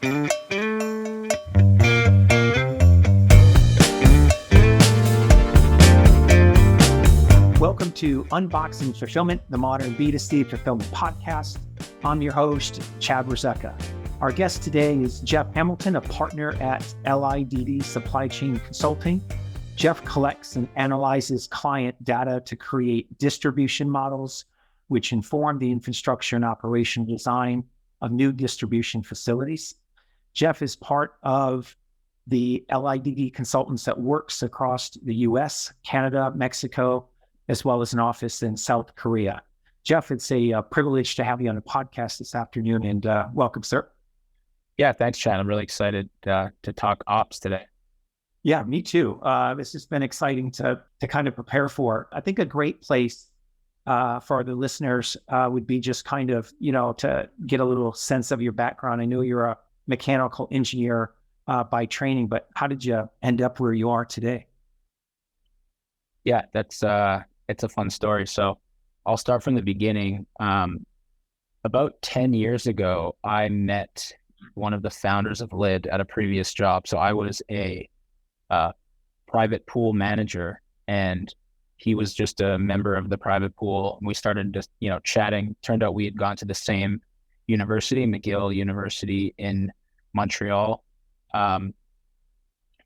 Welcome to Unboxing Fulfillment, the modern B2C fulfillment podcast. I'm your host, Chad Warzecha. Our guest today is Jeff Hamilton, a partner at LIDD Supply Chain Consulting. Jeff collects and analyzes client data to create distribution models, which inform the infrastructure and operational design of new distribution facilities. Jeff is part of the LIDD consultants that works across the US, Canada, Mexico, as well as an office in South Korea. Jeff, it's a privilege to have you on the podcast this afternoon, and welcome, sir. Yeah, thanks, Chad. I'm really excited to talk ops today. Yeah, me too. This has been exciting to kind of prepare for. I think a great place for the listeners would be just kind of, to get a little sense of your background. I know you're a mechanical engineer by training, but how did you end up where you are today? Yeah, it's a fun story. So I'll start from the beginning. About 10 years ago, I met one of the founders of LIDD at a previous job. So I was a private pool manager, and he was just a member of the private pool. We started just, chatting. Turned out we had gone to the same university, McGill University in Montreal.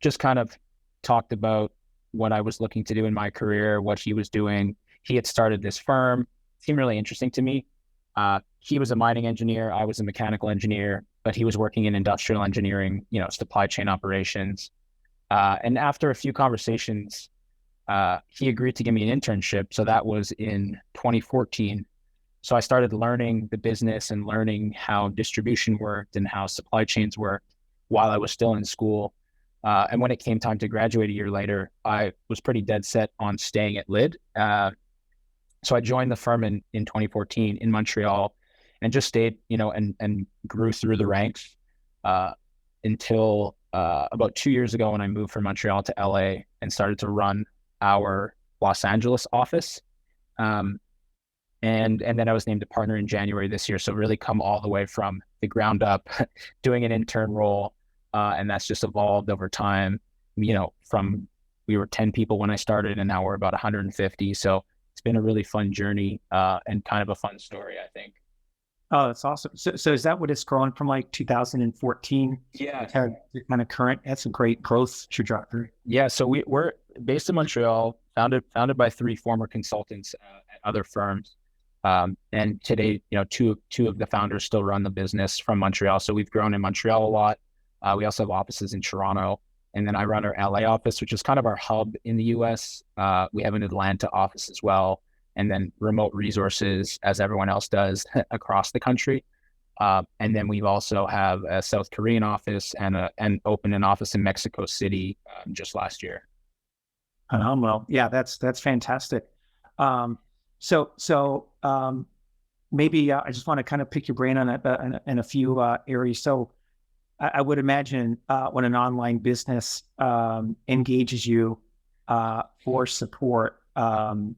Just kind of talked about what I was looking to do in my career, what he was doing. He had started this firm. It seemed really interesting to me. He was a mining engineer. I was a mechanical engineer, but he was working in industrial engineering, supply chain operations. And after a few conversations, he agreed to give me an internship. So that was in 2014. So I started learning the business and learning how distribution worked and how supply chains worked while I was still in school. And when it came time to graduate a year later, I was pretty dead set on staying at LIDD. So I joined the firm in 2014 in Montreal and just stayed, and grew through the ranks until about 2 years ago when I moved from Montreal to LA and started to run our Los Angeles office. And then I was named a partner in January this year. So really come all the way from the ground up, doing an intern role. And that's just evolved over time, from we were 10 people when I started and now we're about 150. So it's been a really fun journey and kind of a fun story, I think. Oh, that's awesome. So is that what it's grown from, like 2014? Yeah. Kind of current. That's a great growth trajectory. Yeah. So we're based in Montreal, founded by 3 former consultants at other firms. And today, two of the founders still run the business from Montreal. So we've grown in Montreal a lot. We also have offices in Toronto, and then I run our LA office, which is kind of our hub in the US. We have an Atlanta office as well, and then remote resources, as everyone else does, across the country. And then we also have a South Korean office and opened an office in Mexico City just last year. Well, yeah, that's fantastic. So maybe I just want to kind of pick your brain on it in a few areas. So I would imagine when an online business engages you for support and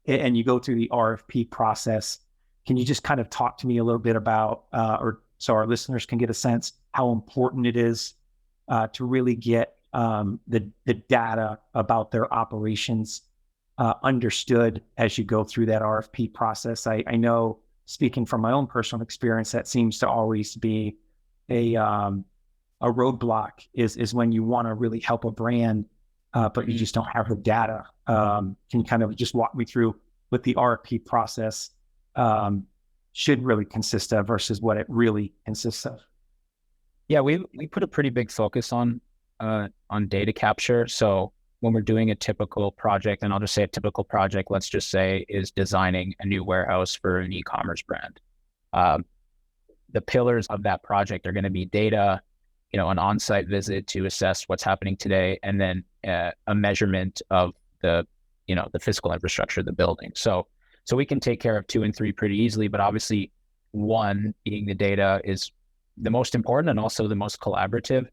you go through the RFP process, can you just kind of talk to me a little bit about, or so our listeners can get a sense how important it is to really get the data about their operations understood as you go through that RFP process? I know, speaking from my own personal experience, that seems to always be a roadblock is when you want to really help a brand, but you just don't have the data. Can you kind of just walk me through what the RFP process should really consist of versus what it really consists of? Yeah, we put a pretty big focus on data capture. So when we're doing a typical project, and I'll just say a typical project, let's just say, is designing a new warehouse for an e-commerce brand. The pillars of that project are going to be data, an on-site visit to assess what's happening today, and then a measurement of the physical infrastructure of the building. So we can take care of 2 and 3 pretty easily, but obviously 1 being the data is the most important and also the most collaborative.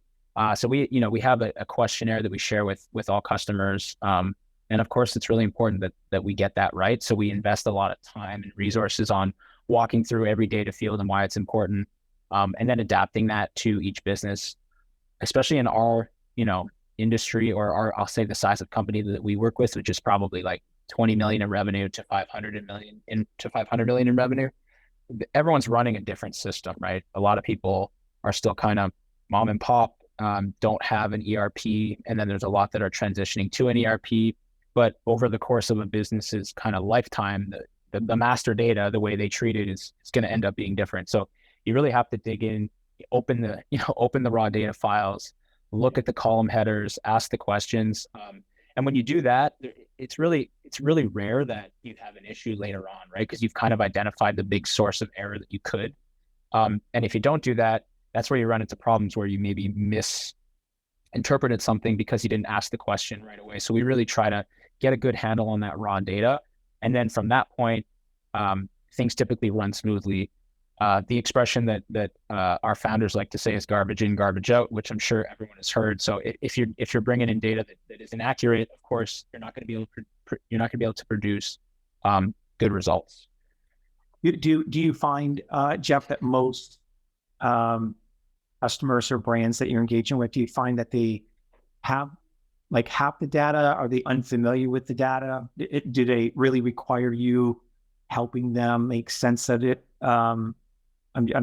So we have a questionnaire that we share with all customers. And of course, it's really important that we get that right. So we invest a lot of time and resources on walking through every data field and why it's important. and then adapting that to each business, especially in our, industry, or I'll say the size of company that we work with, which is probably like 20 million in revenue to 500 million in revenue. Everyone's running a different system, right? A lot of people are still kind of mom and pop, don't have an ERP. And then there's a lot that are transitioning to an ERP. But over the course of a business's kind of lifetime, the master data, the way they treat it is going to end up being different. So you really have to dig in, open the raw data files, look at the column headers, ask the questions. And when you do that, it's really rare that you have an issue later on, right? Because you've kind of identified the big source of error that you could. And if you don't do that, that's where you run into problems where you maybe misinterpreted something because you didn't ask the question right away. So we really try to get a good handle on that raw data. And then from that point, things typically run smoothly. The expression that our founders like to say is garbage in, garbage out, which I'm sure everyone has heard. So if you're bringing in data that is inaccurate, of course, you're not going to be able to produce good results. Do you find, Jeff, that most customers or brands that you're engaging with, do you find that they have like half the data? Are they unfamiliar with the data? Do they really require you helping them make sense of it? I'm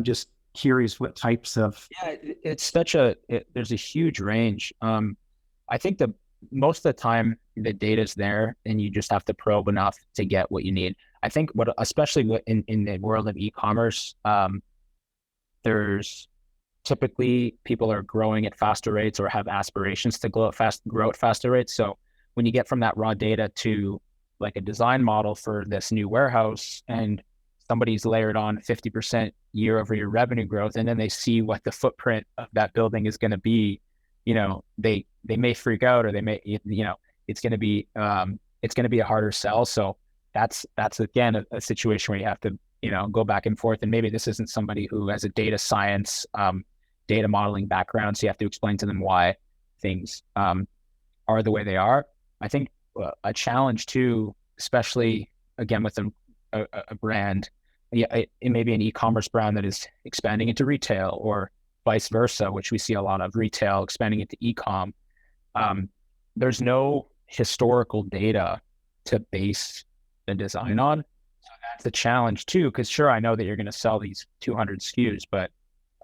just curious what types of. Yeah, there's a huge range. I think most of the time the data's there and you just have to probe enough to get what you need. I think especially in the world of e-commerce, there's typically people are growing at faster rates or have aspirations to grow at faster rates. So when you get from that raw data to like a design model for this new warehouse, and somebody's layered on 50% year over year revenue growth, and then they see what the footprint of that building is going to be, they may freak out, or they may, it's going to be a harder sell. So that's again a situation where you have to, go back and forth. And maybe this isn't somebody who has a data science, data modeling background. So you have to explain to them why things are the way they are. I think a challenge too, especially again with a brand, it may be an e-commerce brand that is expanding into retail, or vice versa, which we see a lot of, retail expanding into e-com. There's no historical data to base the design on. So that's the challenge too, because sure, I know that you're going to sell these 200 SKUs, but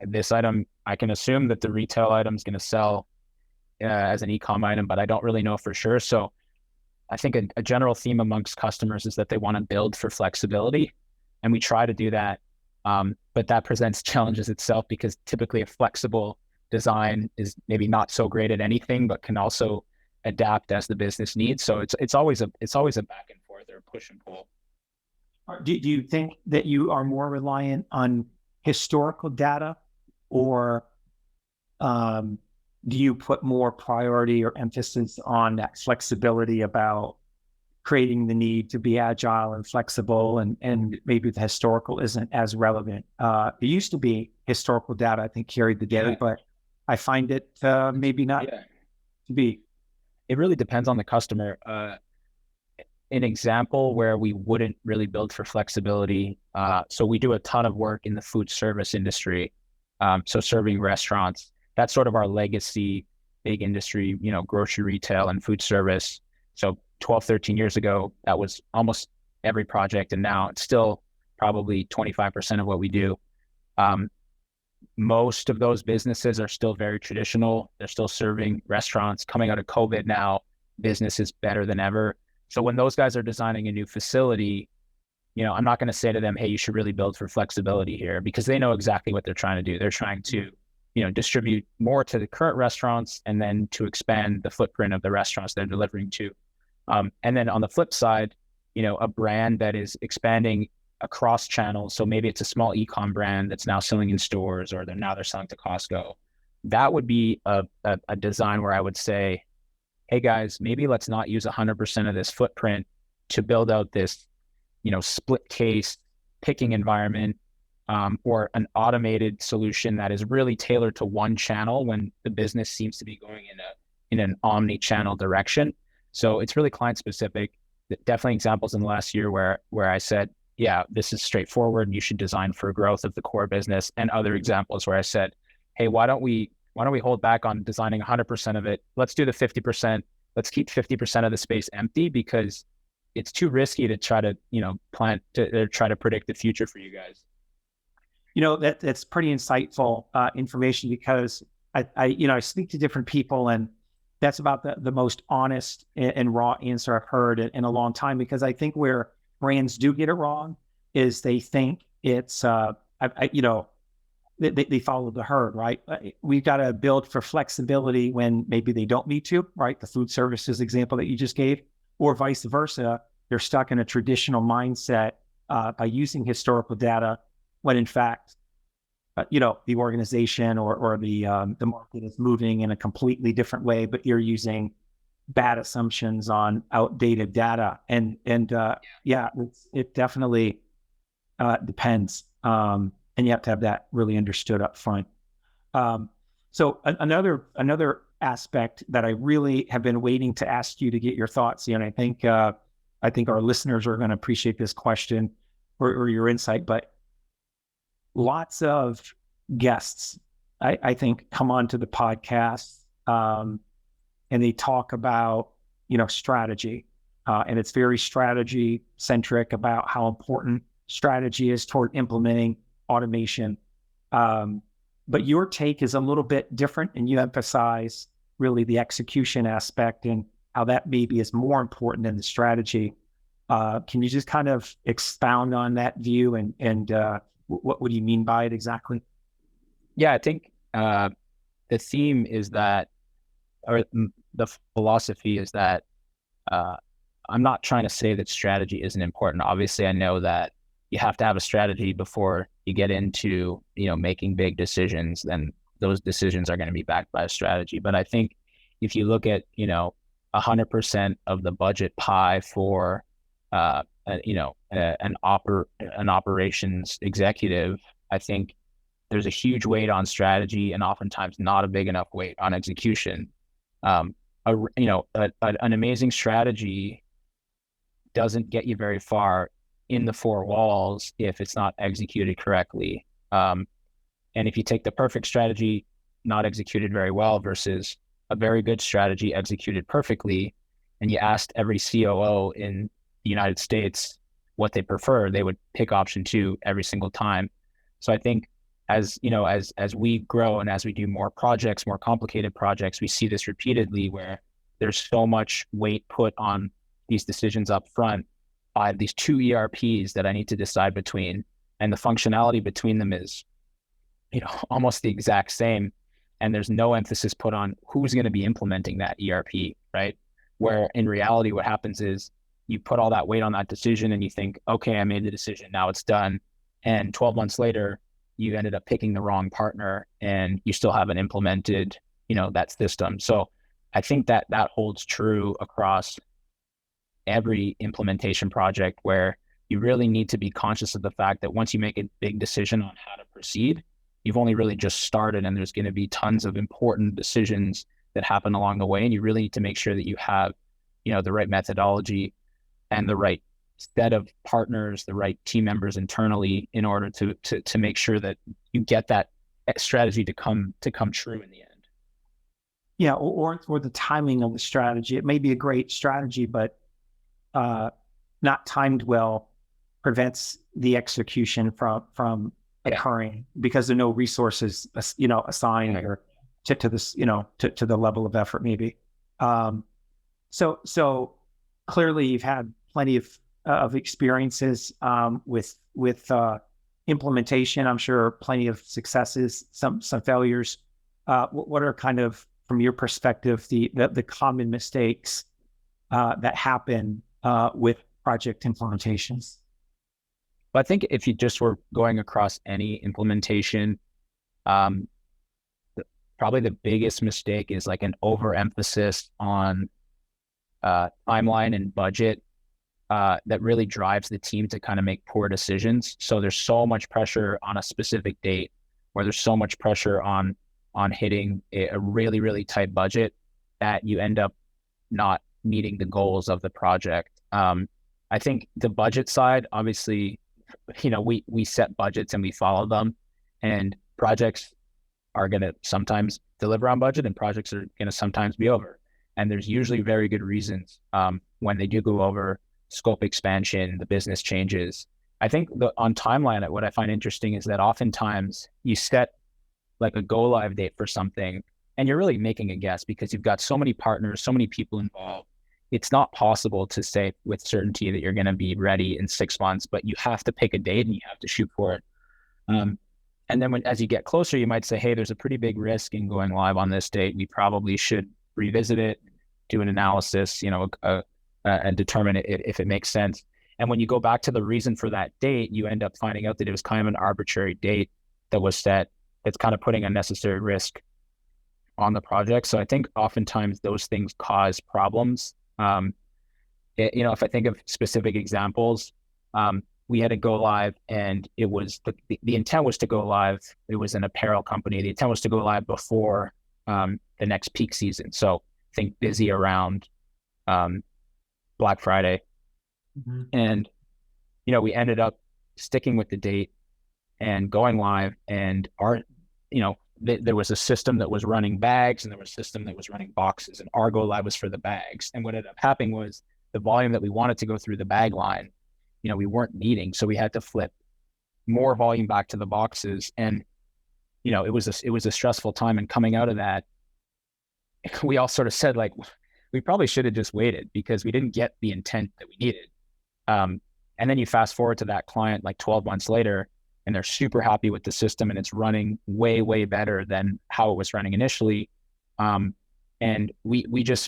this item, I can assume that the retail item is going to sell as an e-com item, but I don't really know for sure. So I think a general theme amongst customers is that they want to build for flexibility, and we try to do that. But that presents challenges itself, because typically a flexible design is maybe not so great at anything, but can also adapt as the business needs. So it's always a back and forth, or push and pull. Do you think that you are more reliant on historical data, or do you put more priority or emphasis on that flexibility about creating the need to be agile and flexible, and maybe the historical isn't as relevant? It used to be historical data, I think, carried the day, but I find it maybe not to be. It really depends on the customer. An example where we wouldn't really build for flexibility. So we do a ton of work in the food service industry. So serving restaurants, that's sort of our legacy big industry, grocery retail and food service. So 12, 13 years ago, that was almost every project. And now it's still probably 25% of what we do. Most of those businesses are still very traditional. They're still serving restaurants. Coming out of COVID now, business is better than ever. So when those guys are designing a new facility, I'm not going to say to them, hey, you should really build for flexibility here, because they know exactly what they're trying to do. They're trying to, distribute more to the current restaurants, and then to expand the footprint of the restaurants they're delivering to. And then on the flip side, a brand that is expanding across channels. So maybe it's a small e-com brand that's now selling in stores, or they're selling to Costco. That would be a design where I would say, hey guys, maybe let's not use 100% of this footprint to build out this, split case picking environment, or an automated solution that is really tailored to one channel when the business seems to be going in an omni-channel direction. So it's really client specific. Definitely examples in the last year where I said, yeah, this is straightforward. You should design for growth of the core business. And other examples where I said, hey, why don't we hold back on designing 100% of it? Let's do the 50%. Let's keep 50% of the space empty because it's too risky to try to, plan to try to predict the future for you guys. That's pretty insightful information, because I speak to different people, and that's about the most honest and raw answer I've heard in a long time. Because I think where brands do get it wrong is they think it's they follow the herd, right? We've got to build for flexibility when maybe they don't need to, right? The food services example that you just gave, or vice versa. They're stuck in a traditional mindset by using historical data, when in fact, the organization or the market is moving in a completely different way, but you're using bad assumptions on outdated data. And it definitely depends. And you have to have that really understood up front. So another aspect that I really have been waiting to ask you to get your thoughts, and I think our listeners are going to appreciate this question or your insight. But lots of guests, I think, come onto the podcast and they talk about strategy, and it's very strategy centric about how important strategy is toward implementing automation. But your take is a little bit different, and you emphasize really the execution aspect and how that maybe is more important than the strategy. Can you just kind of expound on that view and what do you mean by it exactly? Yeah, I think the theme is that, or the philosophy is that I'm not trying to say that strategy isn't important. Obviously, I know that you have to have a strategy before you get into, making big decisions. Then those decisions are going to be backed by a strategy. But I think if you look at, 100% of the budget pie for, an operations executive, I think there's a huge weight on strategy and oftentimes not a big enough weight on execution. An amazing strategy doesn't get you very far in the four walls if it's not executed correctly. And if you take the perfect strategy not executed very well versus a very good strategy executed perfectly, and you asked every COO in the United States what they prefer, they would pick option 2 every single time. So I think as we grow and as we do more projects, more complicated projects, we see this repeatedly where there's so much weight put on these decisions up front. I have these 2 ERPs that I need to decide between, and the functionality between them is, almost the exact same. And there's no emphasis put on who's going to be implementing that ERP, right? Where in reality, what happens is you put all that weight on that decision and you think, okay, I made the decision, now it's done. And 12 months later, you ended up picking the wrong partner and you still haven't implemented, that system. So I think that holds true across every implementation project, where you really need to be conscious of the fact that once you make a big decision on how to proceed, you've only really just started, and there's going to be tons of important decisions that happen along the way. And you really need to make sure that you have, the right methodology and the right set of partners, the right team members internally, in order to make sure that you get that strategy to come true in the end. Yeah, or the timing of the strategy. It may be a great strategy, but not timed well prevents the execution from occurring because there are no resources, assigned or to this, to the level of effort maybe. So clearly you've had plenty of experiences with implementation. I'm sure plenty of successes, some failures. What are kind of, from your perspective, the common mistakes that happen with project implementations? But I think if you just were going across any implementation, probably the biggest mistake is like an overemphasis on timeline and budget that really drives the team to kind of make poor decisions. So there's so much pressure on a specific date, or there's so much pressure on hitting a really, really tight budget that you end up not meeting the goals of the project. I think the budget side, obviously, we set budgets and we follow them, and projects are going to sometimes deliver on budget and projects are going to sometimes be over. And there's usually very good reasons when they do go over, scope expansion, the business changes. I think on timeline, what I find interesting is that oftentimes you set like a go live date for something and you're really making a guess because you've got so many partners, so many people involved. It's not possible to say with certainty that you're going to be ready in 6 months, but you have to pick a date and you have to shoot for it. And then as you get closer, you might say, hey, there's a pretty big risk in going live on this date. We probably should revisit it, do an analysis, and determine if it makes sense. And when you go back to the reason for that date, you end up finding out that it was kind of an arbitrary date that was set. It's kind of putting unnecessary risk on the project. So I think oftentimes those things cause problems. If I think of specific examples, we had to go live and it was the intent was to go live. It was an apparel company. The intent was to go live before the next peak season. So think busy around Black Friday. Mm-hmm. And, we ended up sticking with the date and going live, and there was a system that was running bags and there was a system that was running boxes, and our go live was for the bags. And what ended up happening was the volume that we wanted to go through the bag line, we weren't meeting. So we had to flip more volume back to the boxes. And, it was a stressful time. And coming out of that, we all sort of said, like, we probably should have just waited because we didn't get the intent that we needed. And then you fast forward to that client like 12 months later, and they're super happy with the system and it's running way, way better than how it was running initially. And we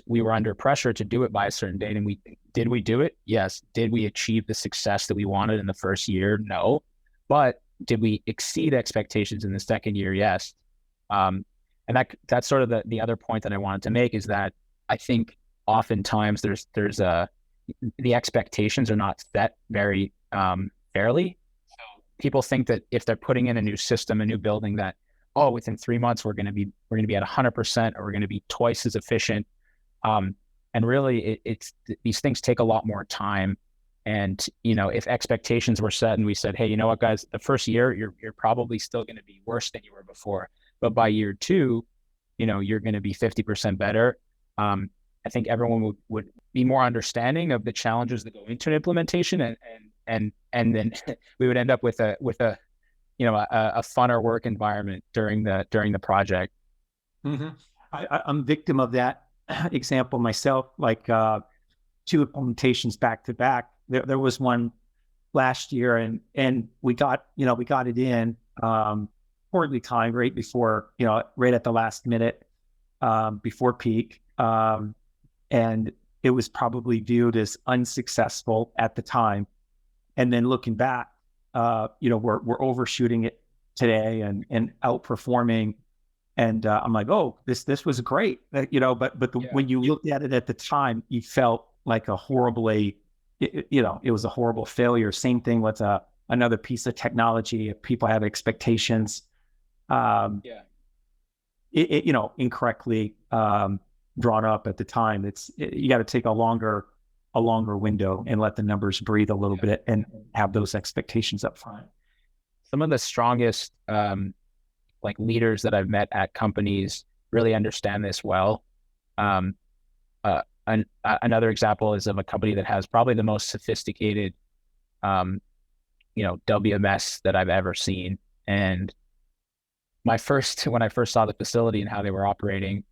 were under pressure to do it by a certain date. And did we do it? Yes. Did we achieve the success that we wanted in the first year? No. But did we exceed expectations in the second year? Yes. And that's sort of the other point that I wanted to make is that I think oftentimes the expectations are not set very fairly. So people think that if they're putting in a new system, a new building, that within 3 months we're going to be at 100%, or we're going to be twice as efficient. And really, it's these things take a lot more time. And if expectations were set and we said, hey, you know what, guys, the first year you're probably still going to be worse than you were before, but by year 2, you're going to be 50% better. I think everyone would be more understanding of the challenges that go into an implementation, and then we would end up with a funner work environment during the project. Mm-hmm. I'm victim of that example myself. Like 2 implementations back to back. There was one last year, and we got it in poorly timed right before right at the last minute before peak. And it was probably viewed as unsuccessful at the time. And then looking back, we're overshooting it today and outperforming. And I'm like, oh, this was great, when you looked at it at the time, you felt like a horribly, it was a horrible failure. Same thing with another piece of technology. If people have expectations, incorrectly drawn up at the time, you got to take a longer window and let the numbers breathe a little bit and have those expectations up front. Some of the strongest leaders that I've met at companies really understand this well. Another example is of a company that has probably the most sophisticated WMS that I've ever seen. And when I first saw the facility and how they were operating,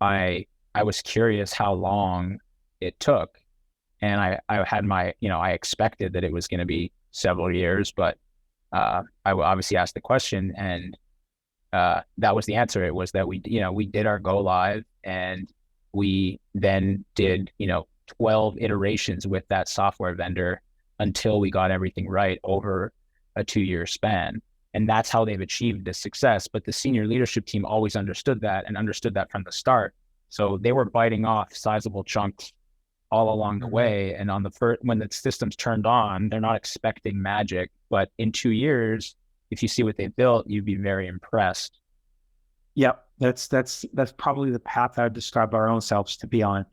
I was curious how long it took. And I had I expected that it was going to be several years, but I obviously asked the question, and that was the answer. It was that we did our go live, and we then did 12 iterations with that software vendor until we got everything right over a 2-year span. And that's how they've achieved this success. But the senior leadership team always understood that from the start. So they were biting off sizable chunks all along the way. And when the system's turned on, they're not expecting magic. But in 2 years, if you see what they built, you'd be very impressed. Yep, that's probably the path I would describe our own selves to be on.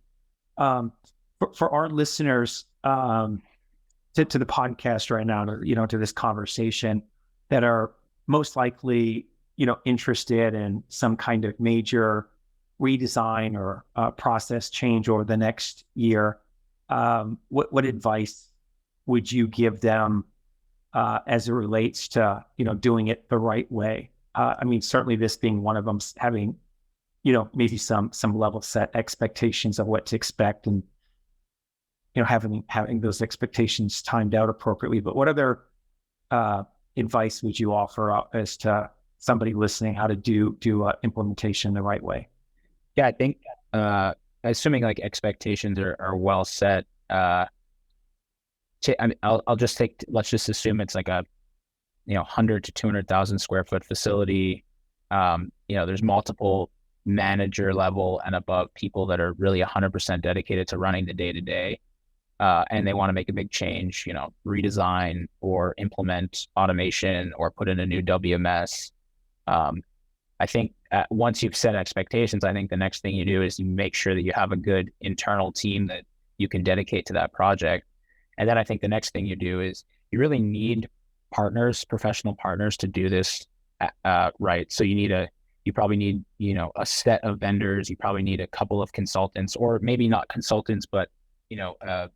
For our listeners, to the podcast right now, to this conversation, that are most likely, interested in some kind of major redesign or process change over the next year, what advice would you give them as it relates to, doing it the right way? I mean, certainly this being one of them, having, maybe some level set expectations of what to expect, and having those expectations timed out appropriately. But what other advice would you offer as to somebody listening how to do implementation the right way? Yeah, I think assuming like expectations are well set, I mean, let's just assume it's like a 100 to 200,000 square foot facility. There's multiple manager level and above people that are really 100% dedicated to running the day to day. And they want to make a big change, redesign or implement automation or put in a new WMS. I think once you've set expectations, I think the next thing you do is you make sure that you have a good internal team that you can dedicate to that project. And then I think the next thing you do is you really need professional partners to do this right. So you probably need, a set of vendors. You probably need a couple of consultants, or maybe not consultants, but a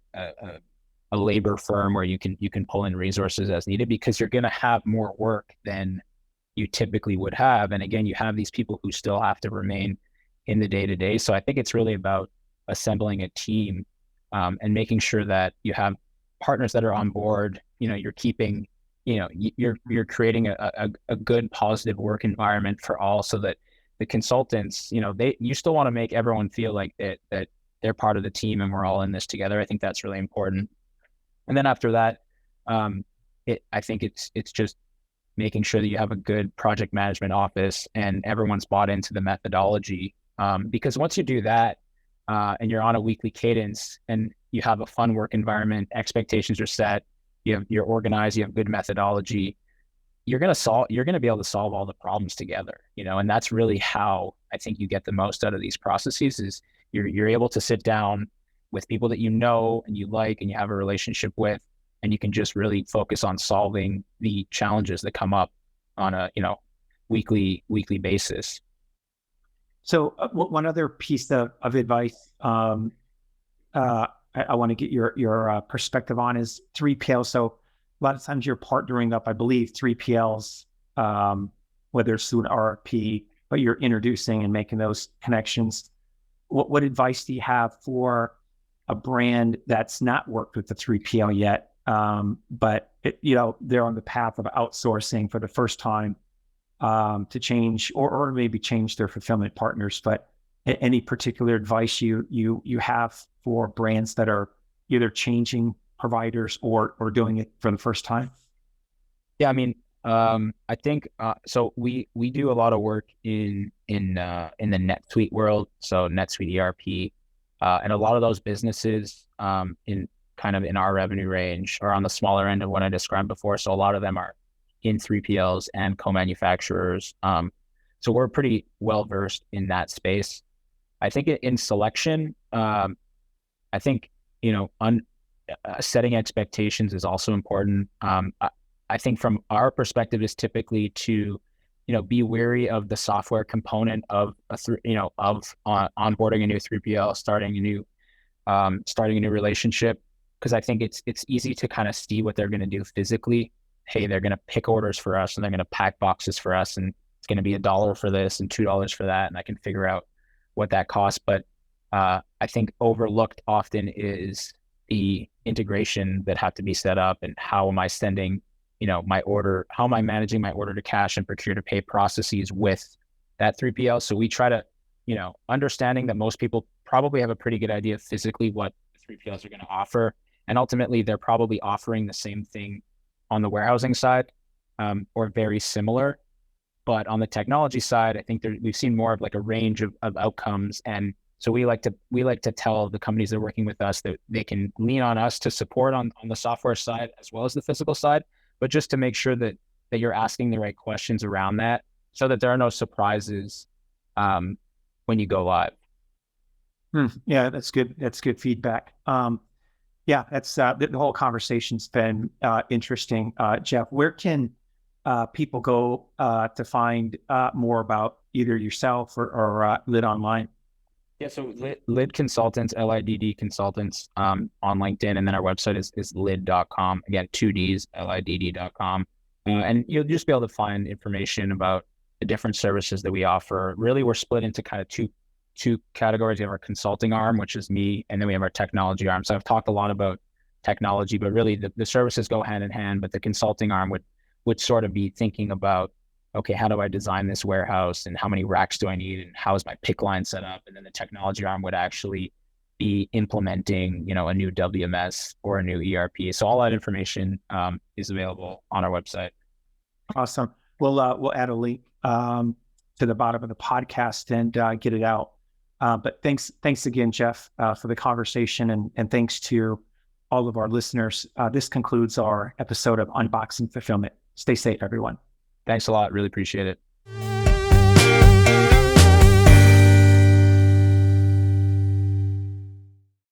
labor firm where you can pull in resources as needed, because you're going to have more work than you typically would have. And again, you have these people who still have to remain in the day to day. So I think it's really about assembling a team and making sure that you have partners that are on board. You're keeping, you're creating a good positive work environment for all, so that the consultants, you still want to make everyone feel like that they're part of the team and we're all in this together. I think that's really important. And then after that, I think it's just making sure that you have a good project management office and everyone's bought into the methodology. Because once you do that, and you're on a weekly cadence and you have a fun work environment, expectations are set, you're organized, you have good methodology, you're going to be able to solve all the problems together, and that's really how I think you get the most out of these processes. Is you're able to sit down with people that you know and you like and you have a relationship with, and you can just really focus on solving the challenges that come up on a weekly basis. So one other piece of advice I want to get your perspective on is 3PL. So a lot of times you're partnering up, I believe, 3PLs, whether it's through an RFP, but you're introducing and making those connections. What advice do you have for a brand that's not worked with the 3PL yet, but they're on the path of outsourcing for the first time, to change or maybe change their fulfillment partners? But any particular advice you have for brands that are either changing providers or doing it for the first time? Yeah, I mean, I think so. We do a lot of work in the NetSuite world, so NetSuite ERP, and a lot of those businesses in our revenue range are on the smaller end of what I described before. So a lot of them are in 3PLs and co-manufacturers. So we're pretty well versed in that space. I think in selection, I think setting expectations is also important. I think from our perspective is typically to, be wary of the software component of onboarding a new 3PL, starting a new relationship, because I think it's easy to kind of see what they're going to do physically. Hey, they're going to pick orders for us and they're going to pack boxes for us, and it's going to be $1 for this and $2 for that, and I can figure out what that costs. But I think overlooked often is the integration that have to be set up, and how am I sending, my order, how am I managing my order to cash and procure to pay processes with that 3PL. So we try to, understanding that most people probably have a pretty good idea physically what 3PLs are going to offer, and ultimately they're probably offering the same thing on the warehousing side, or very similar. But on the technology side, I think we've seen more of like a range of outcomes. And so we like to tell the companies that are working with us that they can lean on us to support on the software side as well as the physical side, but just to make sure that you're asking the right questions around that, so that there are no surprises when you go live. Yeah, that's good. That's good feedback. Yeah, that's the whole conversation's been interesting. Jeff, where can people go to find more about either yourself or LIDD Online? Yeah, so LIDD Consultants, LIDD Consultants, on LinkedIn, and then our website is lidd.com. Again, two Ds, LIDD.com. And you'll just be able to find information about the different services that we offer. Really, we're split into kind of two categories. We have our consulting arm, which is me, and then we have our technology arm. So I've talked a lot about technology, but really the services go hand in hand. But the consulting arm would sort of be thinking about, okay, how do I design this warehouse, and how many racks do I need, and how is my pick line set up? And then the technology arm would actually be implementing, a new WMS or a new ERP. So all that information is available on our website. Awesome. We'll add a link to the bottom of the podcast and get it out. But thanks again, Jeff, for the conversation, and thanks to all of our listeners. This concludes our episode of Unboxing Fulfillment. Stay safe, everyone. Thanks a lot. Really appreciate it.